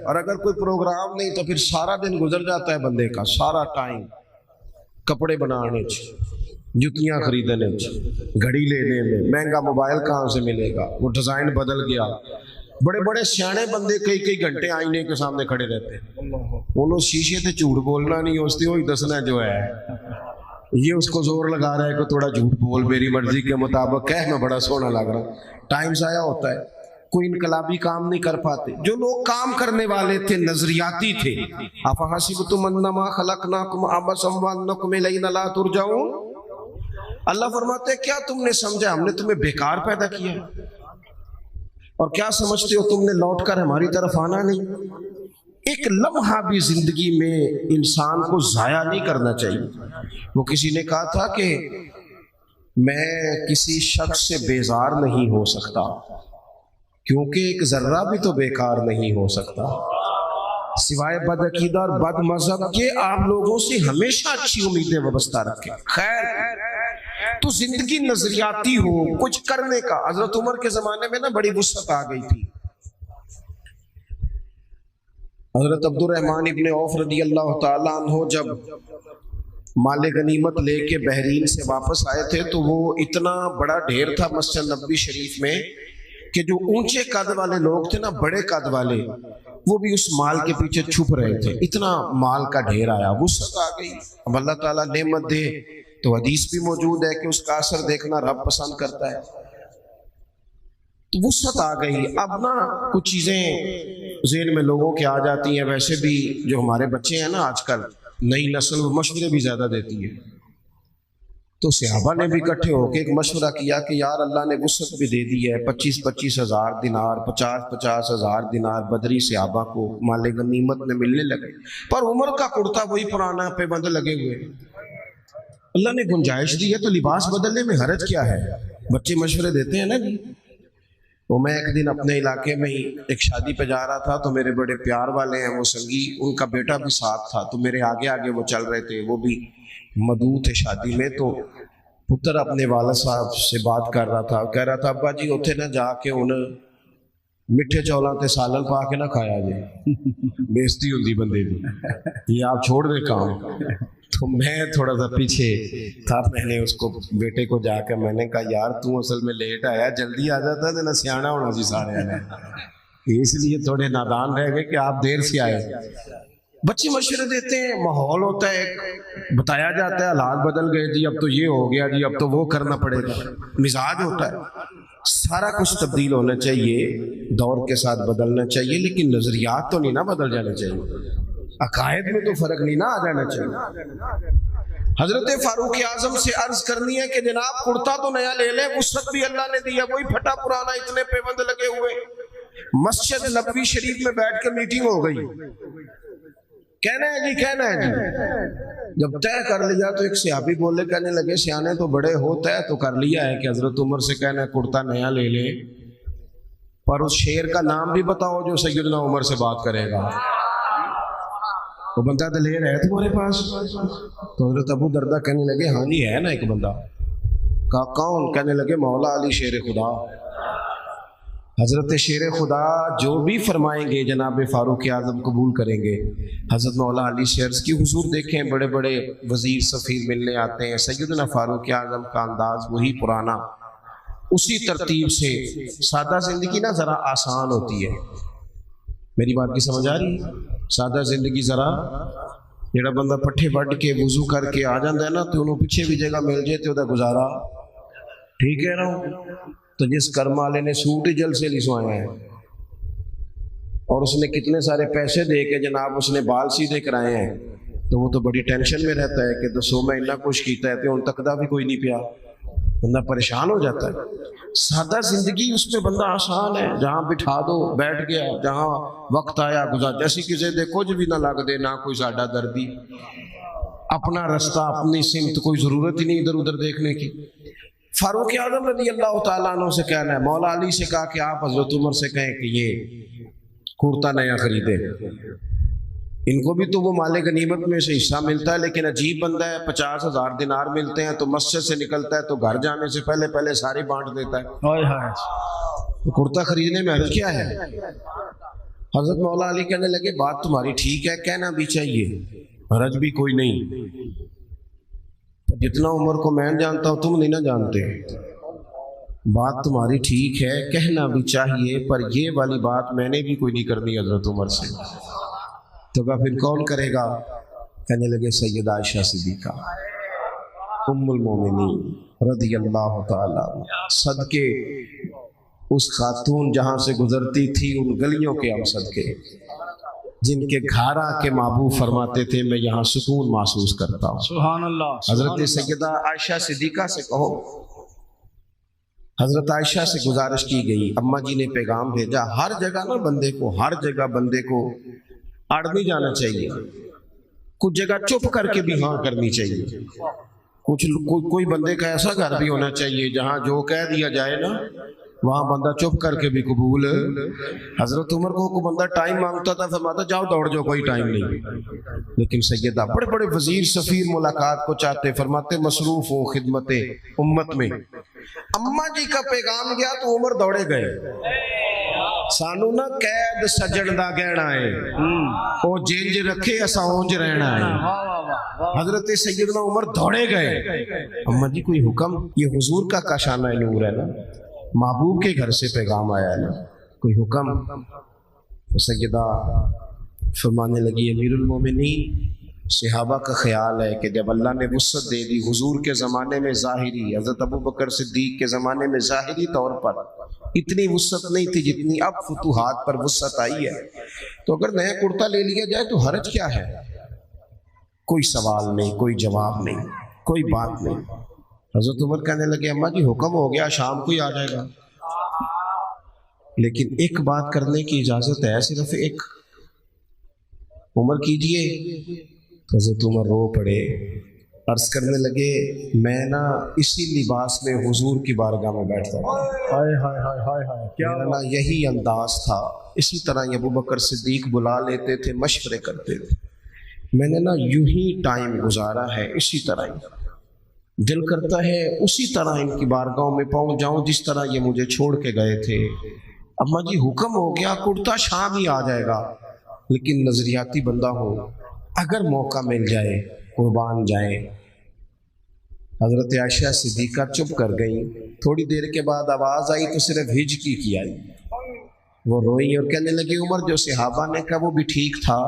اور اگر کوئی پروگرام نہیں تو پھر سارا دن گزر جاتا ہے بندے کا، سارا ٹائم کپڑے بنانے جتیاں خریدنے گھڑی لینے میں، مہنگا موبائل کہاں سے ملے گا، وہ ڈیزائن بدل گیا۔ بڑے بڑے سیانے بندے کئی گھنٹے آئینے کے سامنے کھڑے رہتے ہیں، انہوں شیشے تے جھوٹ بولنا نہیں، اس وہی دسنا جو ہے، یہ اس کو زور لگا رہا ہے کہ تھوڑا جھوٹ بول، میری مرضی کے مطابق کہہ میں بڑا سونا لگ رہا، ٹائم ضائع ہوتا ہے، کوئی انقلابی کام نہیں کر پاتے۔ جو لوگ کام کرنے والے تھے نظریاتی تھے، افحسبتم انما خلقناکم عبثا وانکم الینا لا ترجعون، اللہ فرماتے ہیں کیا تم نے سمجھا ہم نے تمہیں بیکار پیدا کیا، اور کیا سمجھتے ہو تم نے لوٹ کر ہماری طرف آنا نہیں؟ ایک لمحہ بھی زندگی میں انسان کو ضائع نہیں کرنا چاہیے۔ وہ کسی نے کہا تھا کہ میں کسی شخص سے بیزار نہیں ہو سکتا کیونکہ ایک ذرہ بھی تو بیکار نہیں ہو سکتا، سوائے بد عقیدہ اور بد مذہب کے آپ لوگوں سے ہمیشہ اچھی امیدیں وابستہ رکھیں۔ خیر تو زندگی نظریاتی ہو کچھ کرنے کا، حضرت عمر کے زمانے میں نا بڑی وسعت آ گئی تھی۔ حضرت عبد الرحمن ابن عوف رضی اللہ تعالیٰ عنہ جب مال غنیمت لے کے بحرین سے واپس آئے تھے تو وہ اتنا بڑا ڈھیر تھا مسجد نبوی شریف میں کہ جو اونچے قد والے لوگ تھے نا، بڑے قد والے، وہ بھی اس مال کے پیچھے چھپ رہے تھے، اتنا مال کا ڈھیر آیا، وسعت آ گئی۔ اب اللہ تعالیٰ نعمت دے تو حدیث بھی موجود ہے کہ اس کا اثر دیکھنا رب پسند کرتا ہے، تو وسعت آ گئی۔ اب نا کچھ چیزیں ذہن میں لوگوں کے آ جاتی ہیں، ویسے بھی جو ہمارے بچے ہیں نا آج کل نئی نسل، وہ مشورے بھی زیادہ دیتی ہے، تو صحابہ نے بھی اکٹھے ہو کے ایک مشورہ کیا کہ یار اللہ نے وسعت بھی دے دی ہے، 25-25 ہزار دینار، 50-50 ہزار دینار بدری صحابہ کو مال غنیمت میں ملنے لگے، پر عمر کا کرتا وہی پرانا پہ بند لگے ہوئے۔ اللہ نے گنجائش دی ہے تو لباس بدلنے میں حرج کیا ہے؟ بچے مشورے دیتے ہیں نا جی۔ وہ میں ایک دن اپنے علاقے میں ہی ایک شادی پہ جا رہا تھا، تو میرے بڑے پیار والے ہیں وہ سنگی، ان کا بیٹا بھی ساتھ تھا، تو میرے آگے آگے وہ چل رہے تھے، وہ بھی مدعو تھے شادی میں، تو پتر اپنے والد صاحب سے بات کر رہا تھا، کہہ رہا تھا ابا جی اتنے نہ جا کے انہیں میٹھے چولاں تے سالن پا کے نہ کھایا جائے، بےزتی ہوندی بندے دی، یہ آپ چھوڑ دے کام۔ تو میں تھوڑا سا پیچھے تھا، میں نے اس کو بیٹے کو جا کے میں نے کہا یار تو اصل میں لیٹ آیا، جلدی آ جاتا تو نہ سیانا ہونا سی سارے نے، اس لیے تھوڑے نادان رہ گئے کہ آپ دیر سے آئے۔ بچے مشورے دیتے ہیں، ماحول ہوتا ہے، بتایا جاتا ہے حالات بدل گئے جی، اب تو یہ ہو گیا جی، اب تو وہ کرنا پڑے گا، مزاج ہوتا ہے، سارا کچھ تبدیل ہونا چاہیے، دور کے ساتھ بدلنا چاہیے، لیکن نظریات تو نہیں نہ بدل جانے چاہیے، عقائد میں تو فرق نہیں نہ آ جانا چاہیے۔ حضرت فاروق اعظم سے عرض کرنی ہے کہ جناب کرتا تو نیا لے لیں، وسعت بھی اللہ نے دیا، وہی پھٹا پرانا اتنے پیبند لگے ہوئے۔ مسجد نبوی شریف میں بیٹھ کے میٹنگ ہو گئی، کہنا ہے جی کہنا ہے جی، جب طے کر لیا تو ایک صحابی بولے، کہنے لگے سیانے تو بڑے ہو، طے تو کر لیا ہے کہ حضرت عمر سے کہنا ہے کرتا نیا لے لے، پر اس شیر کا نام بھی بتاؤ جو سیدنا عمر سے بات کرے گا، وہ بندہ دلیر ہے تمہارے پاس؟ تو حضرت ابو دردہ کہنے لگے ہاں جی ہے نا ایک بندہ۔ کہا کون؟ کہنے لگے مولا علی شیر خدا۔ حضرت شیر خدا جو بھی فرمائیں گے جناب فاروق اعظم قبول کریں گے۔ حضرت مولا علی سے عرض کی حضور دیکھیں بڑے بڑے وزیر سفیر ملنے آتے ہیں، سیدنا فاروق اعظم کا انداز وہی پرانا، اسی ترتیب سے سادہ زندگی نا ذرا آسان ہوتی ہے۔ میری بات کی سمجھ آ رہی ہے؟ سادہ زندگی ذرا جڑا بندہ پٹھے وڈ کے وضو کر کے آ جاندہ ہے نا تو انہوں پیچھے بھی جگہ مل جائے تو گزارا ٹھیک ہے نا۔ تو جس کرم والے نے سوٹ ہی جل سے نہیں سویا ہے اور اس نے کتنے سارے پیسے دے کے جناب اس نے بال سیدھے کرائے ہیں، تو وہ تو بڑی ٹینشن میں رہتا ہے کہ دسو میں اتنا کچھ کیتا ہے تو ان تک دا بھی کوئی نہیں پیا، بندہ پریشان ہو جاتا ہے۔ سادہ زندگی اس میں بندہ آسان ہے، جہاں بٹھا دو بیٹھ گیا، جہاں وقت آیا گزار، جیسی کسی دے کچھ بھی نہ لگ دے، نہ کوئی ساڈا دردی، اپنا رستہ اپنی سمت، کوئی ضرورت ہی نہیں ادھر ادھر دیکھنے کی۔ فاروق اعظم رضی اللہ تعالیٰ عنہ سے کہنا ہے، مولا علی سے کہا کہ آپ حضرت عمر سے کہیں کہ یہ کرتا نیا خریدے، ان کو بھی تو وہ مال غنیمت میں سے حصہ ملتا ہے، لیکن عجیب بندہ ہے، 50,000 دینار ملتے ہیں تو مسجد سے نکلتا ہے تو گھر جانے سے پہلے ساری بانٹ دیتا ہے۔ تو کرتا خریدنے میں حرج کیا ہے؟ حضرت مولا علی کہنے لگے بات تمہاری ٹھیک ہے، کہنا بھی چاہیے، حرج بھی کوئی نہیں، جتنا عمر کو میں جانتا ہوں تم نہیں نہ جانتے، بات تمہاری ٹھیک ہے، کہنا بھی چاہیے، پر یہ والی بات میں نے بھی کوئی نہیں کرنی حضرت عمر سے۔ تو کہا پھر کون کرے گا؟ کہنے لگے سیدہ عائشہ صدیقہ ام المومنین رضی اللہ تعالیٰ عنہ، صدقے اس خاتون جہاں سے گزرتی تھی ان گلیوں کے ہم صدقے، جن کے گھارا کے محبوب فرماتے تھے میں یہاں سکون محسوس کرتا ہوں۔ سبحان اللہ۔ حضرت سیدہ عائشہ صدیقہ سے کہو، حضرت عائشہ سے گزارش کی گئی، اماں جی نے پیغام بھیجا، ہر جگہ نا بندے کو، ہر جگہ بندے کو اڑ نہیں جانا چاہیے، کچھ جگہ چپ کر کے بھی ہاں کرنی چاہیے، کوئی بندے کا ایسا گھر بھی ہونا چاہیے جہاں جو کہہ دیا جائے نا وہاں بندہ چپ کر کے بھی قبول۔ حضرت عمر کو کوئی بندہ ٹائم مانگتا تھا، فرماتا جاؤ دوڑ جاؤ، کوئی ٹائم نہیں، لیکن سیدہ بڑے بڑے وزیر سفیر ملاقات کو چاہتے، فرماتے مصروف ہو خدمت امت میں، اماں جی کا پیغام گیا تو عمر دوڑے گئے، سانو نہ قید سجن دا گہنا ہے، او جینج رکھے اسا اونج رہنا ہے۔ حضرت سیدنا عمر دوڑے گئے، اماں جی کوئی حکم؟ یہ حضور کا کاشانہ نور ہے نا، محبوب کے گھر سے پیغام آیا ہے نا، کوئی حکم؟ تو سیدہ فرمانے لگی امیر المومنین، صحابہ کا خیال ہے کہ جب اللہ نے وسعت دے دی، حضور کے زمانے میں ظاہری، حضرت ابو بکر صدیق کے زمانے میں ظاہری طور پر اتنی وسعت نہیں تھی جتنی اب فتوحات پر وسعت آئی ہے، تو اگر نیا کرتا لے لیا جائے تو حرج کیا ہے؟ کوئی سوال نہیں، کوئی جواب نہیں، کوئی بات نہیں۔ حضرت عمر کہنے لگے اماں جی حکم ہو گیا، شام کو ہی آ جائے گا، لیکن ایک بات کرنے کی اجازت ہے، صرف ایک۔ عمر کیجئے۔ حضرت عمر رو پڑے، عرض کرنے لگے میں نا اسی لباس میں حضور کی بارگاہ میں بیٹھتا ہوں، میرا نا یہی انداز تھا، اسی طرح ابو بکر صدیق بلا لیتے تھے، مشورے کرتے تھے، میں نے نا یوں ہی ٹائم گزارا ہے، اسی طرح ہی دل کرتا ہے اسی طرح ان کی بارگاہوں میں پہنچ جاؤں جس طرح یہ مجھے چھوڑ کے گئے تھے۔ اماں جی حکم ہو گیا، کرتا شام ہی آ جائے گا، لیکن نظریاتی بندہ ہو، اگر موقع مل جائے قربان جائیں۔ حضرت عائشہ صدیقہ چپ کر گئی، تھوڑی دیر کے بعد آواز آئی تو صرف ہجکی کی آئی، وہ روئی اور کہنے لگی عمر جو صحابہ نے کہا وہ بھی ٹھیک تھا،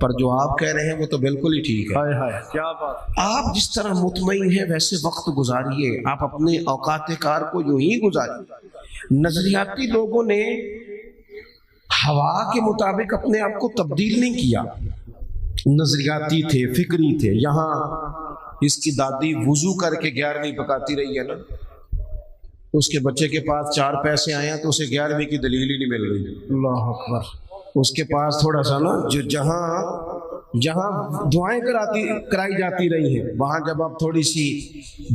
پر جو آپ کہہ رہے ہیں وہ تو بالکل ہی ٹھیک ہے۔ کیا بات! آپ جس طرح مطمئن ہیں ویسے وقت گزاریے، آپ اپنے اوقات کار کو یوں ہی گزاریے۔ نظریاتی لوگوں نے ہوا کے مطابق اپنے آپ کو تبدیل نہیں کیا، نظریاتی تھے، فکری تھے۔ یہاں اس کی دادی وضو کر کے 11ویں پکاتی رہی ہے نا، اس کے بچے کے پاس 4 پیسے آئے ہیں تو اسے 11ویں کی دلیل ہی نہیں مل رہی۔ اللہ اکبر! اس کے پاس تھوڑا سا نا جو جہاں دعائیں کرائی جاتی رہی ہیں، وہاں جب اب تھوڑی سی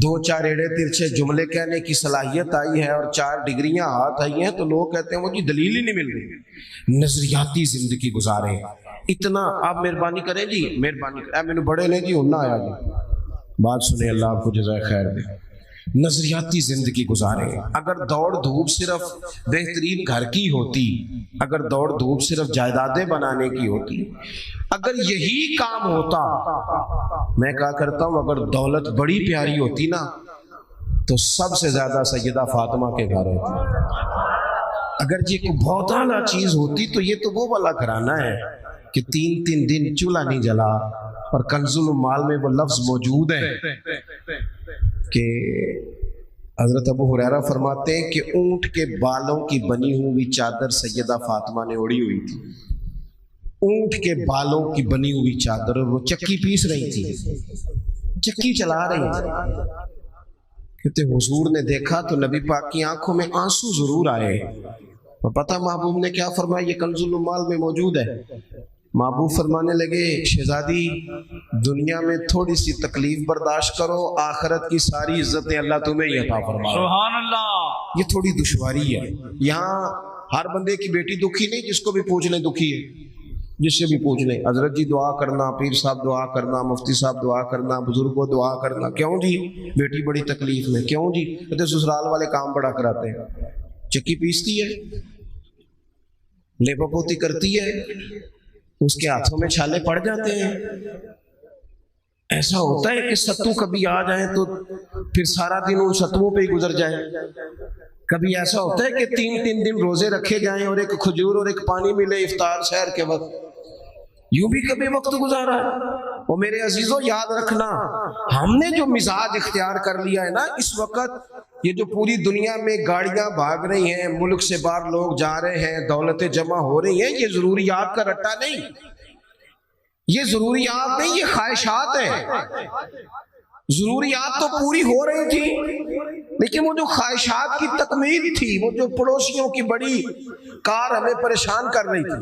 2-4 ایڑے ترچھے جملے کہنے کی صلاحیت آئی ہے اور 4 ڈگریاں ہاتھ آئی ہیں تو لوگ کہتے ہیں وہ جی دلیل ہی نہیں مل رہی۔ نظریاتی زندگی گزارے، اتنا آپ مہربانی کریں جی، مہربانی کریں، میں نے بڑے نے جی ہونا آیا جی، بات سنیں، اللہ آپ کو جزائے خیر دے۔ نظریاتی زندگی گزارے۔ اگر دوڑ دھوپ صرف بہترین گھر کی ہوتی، اگر دوڑ دھوپ صرف جائیدادیں بنانے کی ہوتی، اگر یہی کام ہوتا، میں کہا کرتا ہوں اگر دولت بڑی پیاری ہوتی نا تو سب سے زیادہ سیدہ فاطمہ کے گھر ہوتی۔ اگر یہ کوئی بہت اعلیٰ چیز ہوتی تو یہ تو وہ والا گھرانہ ہے کہ 3 دن چولہا نہیں جلا، اور کنز المال میں وہ لفظ موجود ہے کہ حضرت ابو ہریرہ فرماتے ہیں کہ اونٹ کے بالوں کی بنی ہوئی چادر سیدہ فاطمہ نے اوڑھی ہوئی تھی، اونٹ کے بالوں کی بنی ہوئی چادر، اور وہ چکی پیس رہی تھی، چکی چلا رہی تھی۔ کہتے حضور نے دیکھا تو نبی پاک کی آنکھوں میں آنسو ضرور آئے، اور پتہ محبوب نے کیا فرمایا؟ یہ کنز المال میں موجود ہے۔ محبوب فرمانے لگے شہزادی دنیا میں تھوڑی سی تکلیف برداشت کرو، آخرت کی ساری عزتیں اللہ تمہیں ہی عطا فرمائے۔ سبحان اللہ! یہ تھوڑی دشواری ہے، یہاں ہر بندے کی بیٹی دکھی نہیں، جس کو بھی پوچھ لیں دکھی ہے، جس سے بھی پوچھ لیں حضرت جی دعا کرنا، پیر صاحب دعا کرنا، مفتی صاحب دعا کرنا، بزرگوں دعا کرنا، کیوں جی بیٹی بڑی تکلیف میں، کیوں جی؟ کہتے سسرال والے کام بڑا کراتے ہیں، چکی پیستی ہے، लेपापोती करती है, उसके हाथों में छाले पड़ जाते हैं। ऐसा होता है कि सत्तू कभी आ जाए तो फिर सारा दिन उन सत्तुओं पे ही गुजर जाए। कभी ऐसा होता है कि 3-3 दिन रोजे रखे जाएं और एक खजूर और एक पानी मिले इफ्तार शहर के वक्त। यूं भी कभी वक्त गुजारा है। और मेरे अजीजों याद रखना, हमने जो मिजाज इख्तियार कर लिया है ना इस वक्त, ये जो पूरी दुनिया में गाड़ियां भाग रही हैं, मुल्क से बाहर लोग जा रहे हैं, दौलतें जमा हो रही हैं, ये जरूरियात का रट्टा नहीं, ये जरूरियात नहीं, ये ख्वाहिशात है। जरूरियात तो पूरी हो रही थी, लेकिन वो जो ख्वाहिशात की तकमील थी, वो जो पड़ोसियों की बड़ी कार हमें परेशान कर रही थी,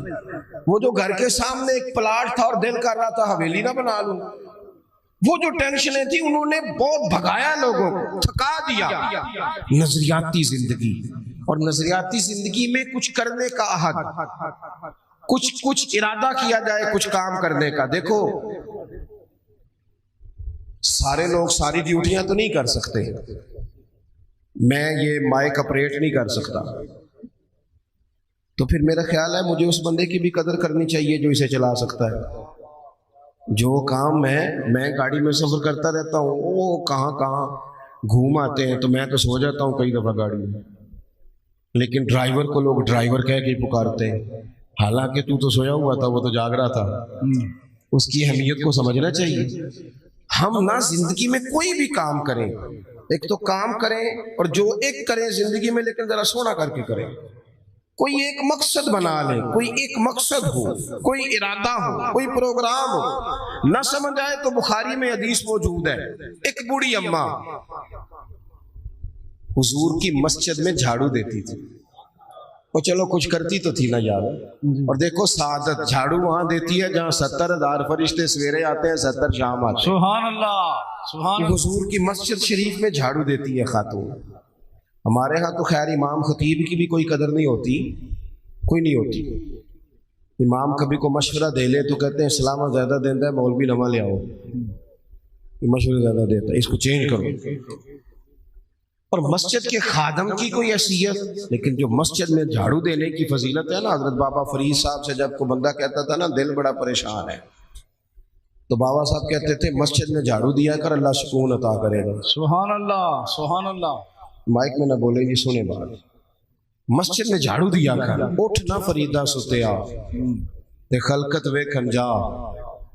वो जो घर के सामने एक प्लाट था और दिल कर रहा था हवेली ना बना लूं, वो जो टेंशनें थी उन्होंने बहुत भगाया लोगों को, थका दिया। नजरियाती जिंदगी, और नजरियाती जिंदगी में कुछ करने का अहद, कुछ इरादा किया जाए कुछ काम करने का। देखो सारे लोग सारी ड्यूटियां तो नहीं कर सकते, मैं ये माइक ऑपरेट नहीं कर सकता, तो फिर मेरा ख्याल है मुझे उस बंदे की भी कदर करनी चाहिए जो इसे चला सकता है। जो काम मैं गाड़ी में सफर करता रहता हूँ, वो कहाँ कहाँ घूम आते हैं, तो मैं तो सो जाता हूँ कई दफा गाड़ी में, लेकिन ड्राइवर को लोग ड्राइवर कह के पुकारते हैं, हालांकि तू तो सोया हुआ था, वो तो जाग रहा था। उसकी अहमियत को समझना चाहिए। हम ना जिंदगी में कोई भी काम करें, एक तो काम करें और जो एक करें जिंदगी में, लेकिन जरा सोना करके करें। कोई एक मकसद बना ले, कोई एक मकसद हो, कोई इरादा हो, कोई प्रोग्राम हो। ना समझ आए तो बुखारी में हदीस मौजूद है, एक बूढ़ी अम्मा हुजूर की मस्जिद में झाड़ू देती थी, वो चलो कुछ करती तो थी ना यार। और देखो सादत, झाड़ू वहां देती है जहां 70,000 फरिश्ते सवेरे आते हैं, 70 शाम आते हैं। सुभान अल्लाह, सुभान अल्लाह। हुजूर की मस्जिद शरीफ में झाड़ू देती है खातून। हमारे यहाँ तो खैर इमाम खतीब की भी कोई कदर नहीं होती, कोई नहीं होती। इमाम कभी को मशवरा दे ले तो कहते हैं इस्लाम ज़्यादा देता है, मौलवी नवा ले आओ, मशवरा ज़्यादा देता है, इसको चेंज करो। और मस्जिद के खादम की कोई हैसियत, लेकिन जो मस्जिद में झाड़ू देने की फजीलत है ना, हजरत बाबा फरीद साहब से जब को बंदा कहता था ना दिल बड़ा परेशान है, तो बाबा साहब कहते थे मस्जिद में झाड़ू दिया कर, अल्लाह सुकून अता करेगा। सुभान अल्लाह, सुभान अल्लाह। माइक में ना बोले जी, सुने बात, मस्जिद में झाड़ू दिया कर, उठ ना फरीदा सुतिया ते खलकत वेखन जा,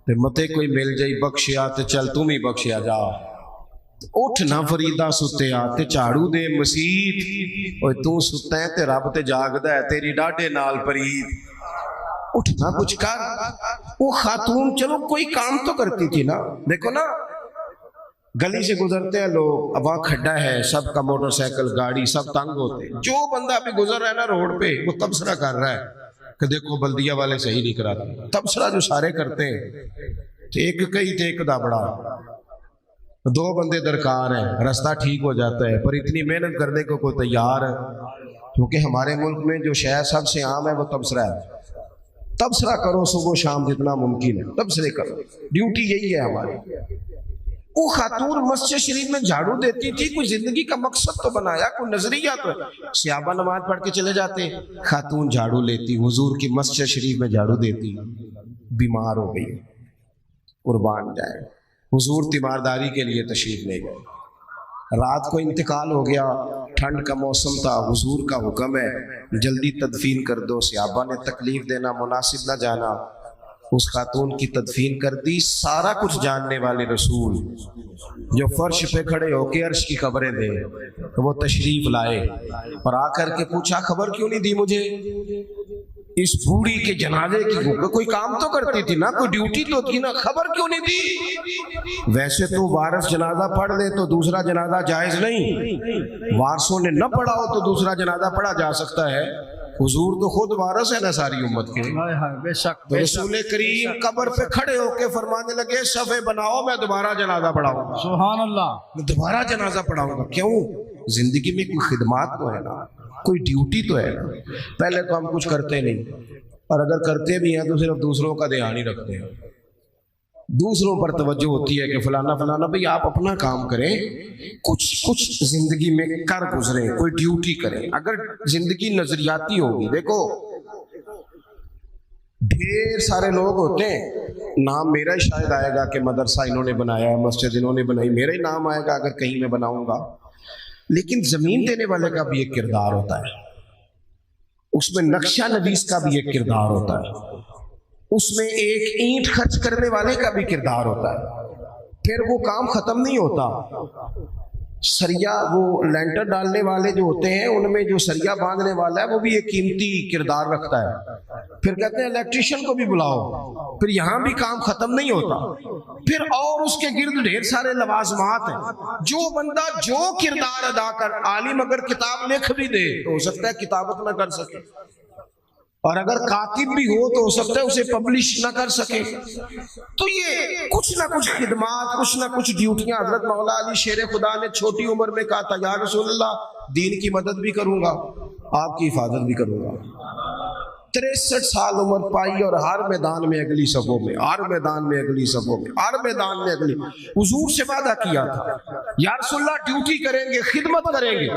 ते मते कोई मिल जाई बख्शिया ते चल तुम ही बख्शिया जा। उठ ना फरीदा सुतिया ते झाड़ू दे मसीत, ओए तू सुता है ते रब ते जागदा है, तेरी डाढे नाल परीत। उठ ना कुछ कर। वो खातून चलो कोई काम तो करती थी ना। देखो ना गली से गुजरते हैं लोग, अब वहाँ खड्डा है, सबका मोटरसाइकिल गाड़ी सब तंग होते हैं। जो बंदा अभी गुजर रहा है ना रोड पे, वो तबसरा कर रहा है कि देखो बल्दिया वाले सही नहीं कराते। तबसरा जो सारे करते हैं, तो एक कई थे एक दाबड़ा, 2 बंदे दरकार हैं, रास्ता ठीक हो जाता है। पर इतनी मेहनत करने को कोई तैयार है, क्योंकि हमारे मुल्क में जो शय सबसे आम है वो तबसरा है। तबसरा करो सुबह शाम जितना मुमकिन है, तबसरे करो, ड्यूटी यही है हमारी। वो खातून मस्जिद शरीफ में झाड़ू देती थी, कोई जिंदगी का मकसद तो बनाया, कोई नजरिया तो। सहाबा नमाज पढ़ के चले जाते, खातून झाड़ू लेती, हुजूर की मस्जिद शरीफ में झाड़ू देती। बीमार हो गई, कुर्बान जाए, हुजूर तीमारदारी के लिए तशरीफ ले गए। रात को इंतकाल हो गया, ठंड का मौसम था, हुजूर का हुक्म है जल्दी तदफीन कर दो। सहाबा ने तकलीफ देना मुनासिब न जाना, उस खातून की तदफीन कर दी। सारा कुछ जानने वाले रसूल जो फर्श पे खड़े होके अर्श की खबरें दे, तो वो तशरीफ लाए और आकर के पूछा खबर क्यों नहीं दी मुझे? इस बूढ़ी के जनाजे की कोई काम तो करती थी ना, कोई ड्यूटी तो थी ना, खबर क्यों नहीं दी? वैसे तो वारिस जनाजा पढ़ ले तो दूसरा जनाजा जायज नहीं, वारसों ने न पढ़ा हो तो दूसरा जनाजा पढ़ा जा सकता है। हुजूर तो खुद वारिस है ना सारी उम्मत के। बेशक, तो रसूल करीम कब्र पे खड़े होके फरमाने लगे सफे बनाओ, मैं दोबारा जनाजा पढ़ाऊंगा। सुभान अल्लाह, मैं दोबारा जनाजा पढ़ाऊंगा। क्यों? जिंदगी में कोई खिदमत तो है ना, कोई ड्यूटी तो है ना। पहले तो हम कुछ करते नहीं, और अगर करते भी हैं तो सिर्फ दूसरों का ध्यान ही रखते हैं। दूसरों पर तवज्जो होती है कि फलाना फलाना, भाई आप अपना काम करें, कुछ जिंदगी में कर गुजरें, कोई ड्यूटी करें। अगर जिंदगी नजरियाती होगी, देखो ढेर सारे लोग होते हैं, नाम मेरा ही शायद आएगा कि मदरसा इन्होंने बनाया है, मस्जिद इन्होंने बनाई, मेरा ही नाम आएगा अगर कहीं मैं बनाऊंगा। लेकिन जमीन देने वाले का भी एक किरदार होता है, उसमें नक्शा नवीस का भी एक किरदार होता है, उसमें एक ईंट खर्च करने वाले का भी किरदार होता है। फिर वो काम खत्म नहीं होता। सरिया, वो लेंटर डालने वाले जो होते हैं, उनमें जो सरिया बांधने वाला है वो भी एक कीमती किरदार रखता है। फिर कहते हैं इलेक्ट्रिशियन को भी बुलाओ, फिर यहाँ भी काम खत्म नहीं होता। फिर और उसके गिर्द ढेर सारे लवाजमात हैं। जो बंदा जो किरदार अदा कर, आलिम अगर किताब लिख भी दे तो हो सकता है किताबत ना कर सके, और अगर कातिब भी हो तो हो सकता है उसे पब्लिश ना कर सके। तो ये कुछ ना कुछ खिदमात, कुछ ना कुछ ड्यूटियां। हजरत मौला अली शेर खुदा ने छोटी उम्र में कहा था, या रसूलल्लाह, दीन की मदद भी करूंगा, आपकी हिफाजत भी करूंगा। 63 साल उम्र पाई और हर मैदान में अगली सफों में, हर मैदान में अगली सफों में, हर मैदान में अगली। हुजूर से वादा किया था, या रसूलल्लाह ड्यूटी करेंगे, खिदमत करेंगे।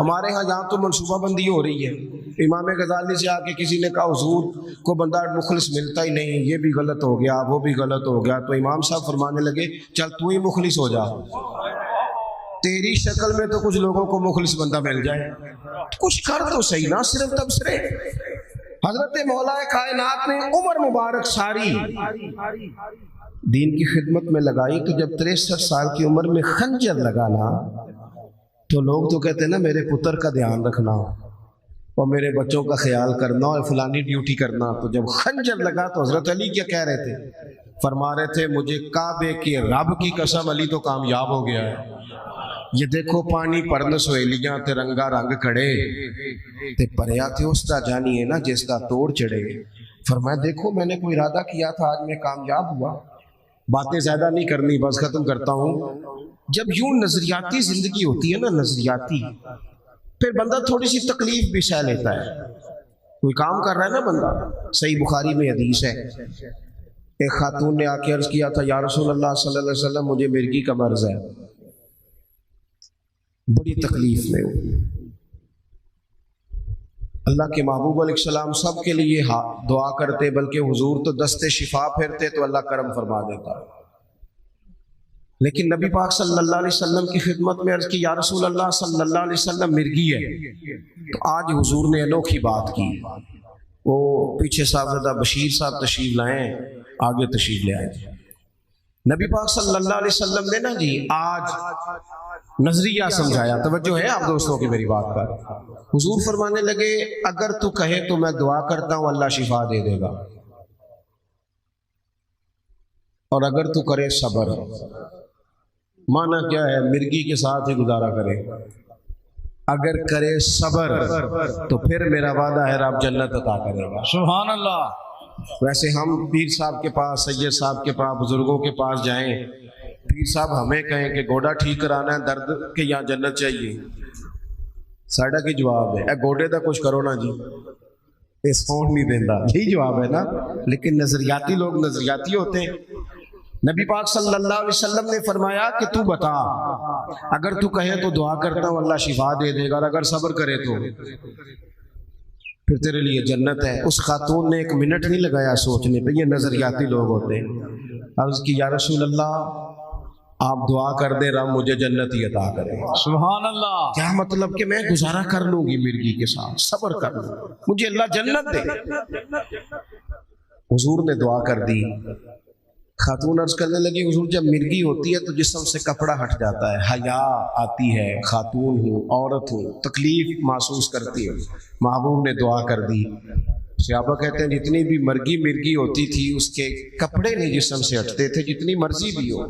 हमारे यहाँ जहाँ तो मनसूबाबंदी हो रही है, इमाम गजाली से आके किसी ने कहा हुजूर को बंदा मुखलिस मिलता ही नहीं, ये भी गलत हो गया, वो भी गलत हो गया। तो इमाम साहब फरमाने लगे, चल तू ही मुखलिस हो जा, तेरी शक्ल में तो कुछ लोगों को मुखलिस बंदा मिल जाए, कुछ कर तो सही ना सिर्फ तबसरे। हजरत मौला कायनात ने उम्र मुबारक सारी दीन की खिदमत में लगाई। तो जब 63 साल की उम्र में खंजर लगाना, तो लोग तो कहते हैं ना, मेरे पुत्र का ध्यान रखना और मेरे बच्चों का ख्याल करना और फलानी ड्यूटी करना। तो जब खंजर लगा तो हजरत अली क्या कह रहे थे? फरमा रहे थे, मुझे काबे के रब की कसम, अली तो कामयाब हो गया है। ये देखो पानी परन सहेलियां ते रंगा रंग कड़े ते परया थे उसका जानिए ना जिसका तोड़ चढ़े। फरमाया देखो मैंने कोई इरादा किया था, आज मैं कामयाब हुआ। बातें ज्यादा नहीं करनी, बस खत्म करता हूँ। जब यूं नजरियाती जिंदगी होती है ना, नजरियाती, फिर बंदा थोड़ी सी तकलीफ भी सह लेता है। कोई काम कर रहा है ना बंदा, सही बुखारी में हदीस है, एक खातून ने आके अर्ज किया था, या रसूल अल्लाह सल्लल्लाहु अलैहि वसल्लम, मुझे मिर्गी का मर्ज है, बड़ी तकलीफ में हूँ। अल्लाह के महबूब अलैहिस्सलाम सब के लिए दुआ करते, बल्कि हुजूर तो दस्ते शिफा फेरते तो अल्लाह करम फरमा देता। लेकिन नबी पाक सल्लल्लाहु अलैहि वसल्लम की खिदमत में अर्ज की, या रसूल अल्लाह सल्लल्लाहु अलैहि वसल्लम मिर्गी है। तो आज हुजूर ने अनोखी बात की। वो पीछे साहबजादा बशीर साहब तशरीफ लाए, आगे तशरीफ ले आए। नबी पाक सल्लल्लाहु अलैहि वसल्लम ने ना जी आज नजरिया समझाया। तवज्जो है आप दोस्तों की मेरी बात पर। हुजूर फरमाने लगे, अगर तू कहे तो मैं दुआ करता हूं अल्लाह शिफा दे देगा, और अगर तू करे सब्र। माना क्या है? मिर्गी के साथ ही गुजारा करे। अगर करे सब्र तो फिर मेरा वादा है रब जन्नत अता करेगा। सुभान अल्लाह। वैसे हम पीर साहब के पास, सैयद साहब के पास, बुजुर्गों के पास जाएं, पीर साहब हमें कहें कि गोडा ठीक कराना है, दर्द के यहाँ जन्नत चाहिए, साड़ा की जवाब है, ए गोडे का कुछ करो ना जी, ये सौन नहीं देता, यही जवाब है ना। लेकिन नजरियाती लोग नजरियाती होते हैं। नबी पाक सल्लल्लाहु अलैहि वसल्लम ने फरमाया कि तू बता, अगर तू कहे तो दुआ करता हूँ अल्लाह शिफा दे देगा, और अगर सब्र करे तो फिर तेरे लिए जन्नत है। उस खातून ने 1 मिनट नहीं लगाया सोचने पे, ये नजरियाती लोग होते हैं। और उसकी, या रसूल अल्लाह आप दुआ कर दे, रब मुझे जन्नत ही अता करे। सुभान अल्लाह। क्या मतलब कि मैं गुजारा कर लूंगी मिर्गी के साथ, सब्र कर लूं, मुझे अल्लाह जन्नत दे। हुजूर ने दुआ कर दी। खातून अर्ज करने लगी, हुजूर जब मिर्गी होती है तो जिस्म से कपड़ा हट जाता है, हया आती है, खातून हूँ, औरत हूँ, तकलीफ महसूस करती है। महबूब ने दुआ कर दी। सहाबा कहते हैं जितनी भी मिर्गी होती थी उसके कपड़े नहीं जिस्म से हटते थे, जितनी मर्जी भी हो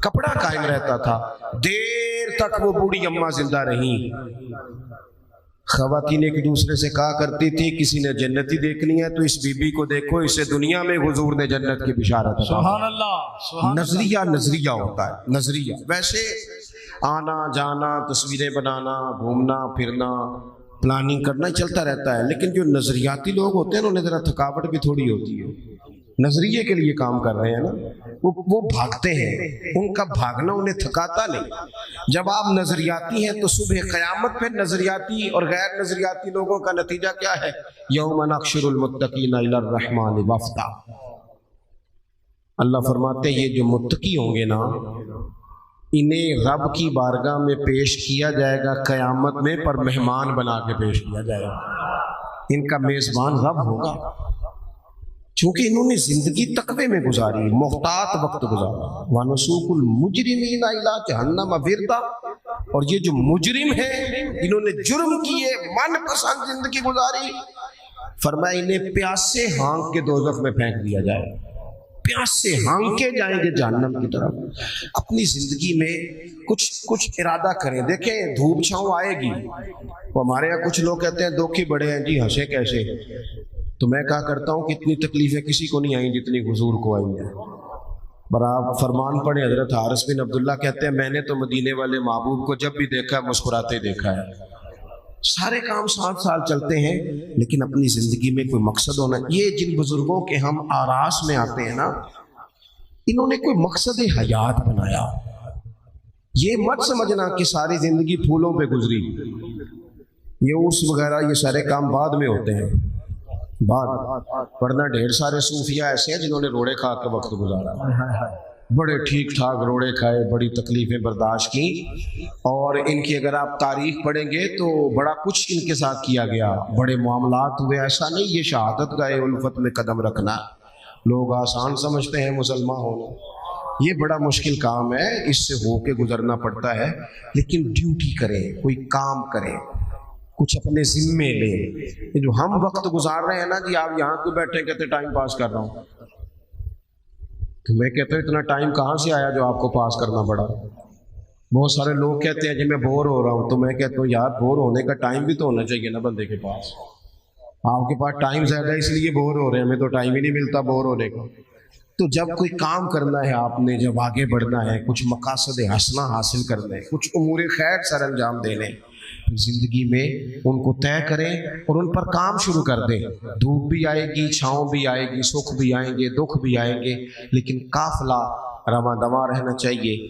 कपड़ा कायम रहता था। देर तक वो बूढ़ी अम्मा जिंदा रही। खवातीन एक दूसरे से कहा करती थी, किसी ने जन्नती देखनी है तो इस बीबी को देखो, इसे दुनिया में हुजूर ने जन्नत की बिशारत दी। सुभान अल्लाह। नजरिया होता है, नजरिया। वैसे आना जाना, तस्वीरें बनाना, घूमना फिरना, प्लानिंग करना चलता रहता है, लेकिन जो नजरियाती लोग होते हैं उन्हें जरा थकावट भी थोड़ी होती है। नजरिए के लिए काम कर रहे हैं ना, वो भागते हैं, उनका भागना उन्हें थकाता नहीं। जब आप नजरियाती हैं तो सुबह क़यामत पे नजरियाती और गैर नजरियाती लोगों का नतीजा क्या है? यौम नहशुरुल मुत्तकीना इलर रहमान वफ्दा। अल्लाह फरमाते हैं ये जो मुत्तकी होंगे ना, इन्हें रब की बारगाह में पेश किया जाएगा क़यामत में, पर मेहमान बना के पेश किया जाएगा। इनका मेज़बान रब होगा, चूंकि इन्होंने जिंदगी तकवे में गुजारी, मोहतात वक्त गुजारा। वनसूकुल मुजरिमीना इला जहन्नम विरदा। और ये जो मुजरिम है, इन्होंने जुर्म किए, मनपसंद जिंदगी गुजारी, फरमाया इन्हें प्यासे हाँक के दोज़ख में फेंक दिया जाए। प्यासे हाँके जाएंगे जहन्नम की तरफ। अपनी जिंदगी में कुछ इरादा करें। देखें धूप छाँव आएगी, वो हमारे यहाँ कुछ लोग कहते हैं दुख ही बड़े हैं जी, हंसे कैसे। तो मैं कहा करता हूँ कि इतनी तकलीफें किसी को नहीं आई जितनी हुजूर को आई हैं। पर आप फरमान पढ़े, हजरत हारिस बिन अब्दुल्ला कहते हैं मैंने तो मदीने वाले महबूब को जब भी देखा मुस्कुराते देखा है। सारे काम 7 साल चलते हैं, लेकिन अपनी जिंदगी में कोई मकसद होना। ये जिन बुजुर्गों के हम आरास में आते हैं ना, इन्होंने कोई मकसद हयात बनाया। ये मत समझना कि सारी जिंदगी फूलों पे गुजरी, ये उर्स वगैरह ये सारे काम बाद में होते हैं, वरना ढेर सारे सूफिया ऐसे हैं जिन्होंने रोड़े खा के वक्त गुजारा, बड़े ठीक ठाक रोड़े खाए, बड़ी तकलीफें बर्दाश्त की। और इनकी अगर आप तारीख पढ़ेंगे तो बड़ा कुछ इनके साथ किया गया, बड़े मामलात हुए। ऐसा नहीं ये शहादत गाए उल्फत में कदम रखना लोग आसान समझते हैं मुसलमान होना, ये बड़ा मुश्किल काम है, इससे होके गुजरना पड़ता है। लेकिन ड्यूटी करें, कोई काम करें, कुछ अपने जिम्मे लें। ये जो हम वक्त गुजार रहे हैं ना जी, आप यहाँ क्यों बैठे कहते टाइम पास कर रहा हूँ, तो मैं कहता हूँ इतना टाइम कहाँ से आया जो आपको पास करना पड़ा। बहुत सारे लोग कहते हैं जी मैं बोर हो रहा हूँ, तो मैं कहता हूँ यार बोर होने का टाइम भी तो होना चाहिए ना बंदे के पास। आपके पास टाइम ज़्यादा इसलिए बोर हो रहे हैं, हमें तो टाइम ही नहीं मिलता बोर होने का। तो जब कोई काम करना है आपने, जब आगे बढ़ना है, कुछ मकासद हसना हासिल करना है, कुछ उमूर खैर सर अंजाम देने, जिंदगी में उनको तय करें और उन पर काम शुरू कर दें। धूप भी आएगी, छाँव भी आएगी, सुख भी आएंगे, दुख भी आएंगे, लेकिन काफिला रवां दवां रहना चाहिए।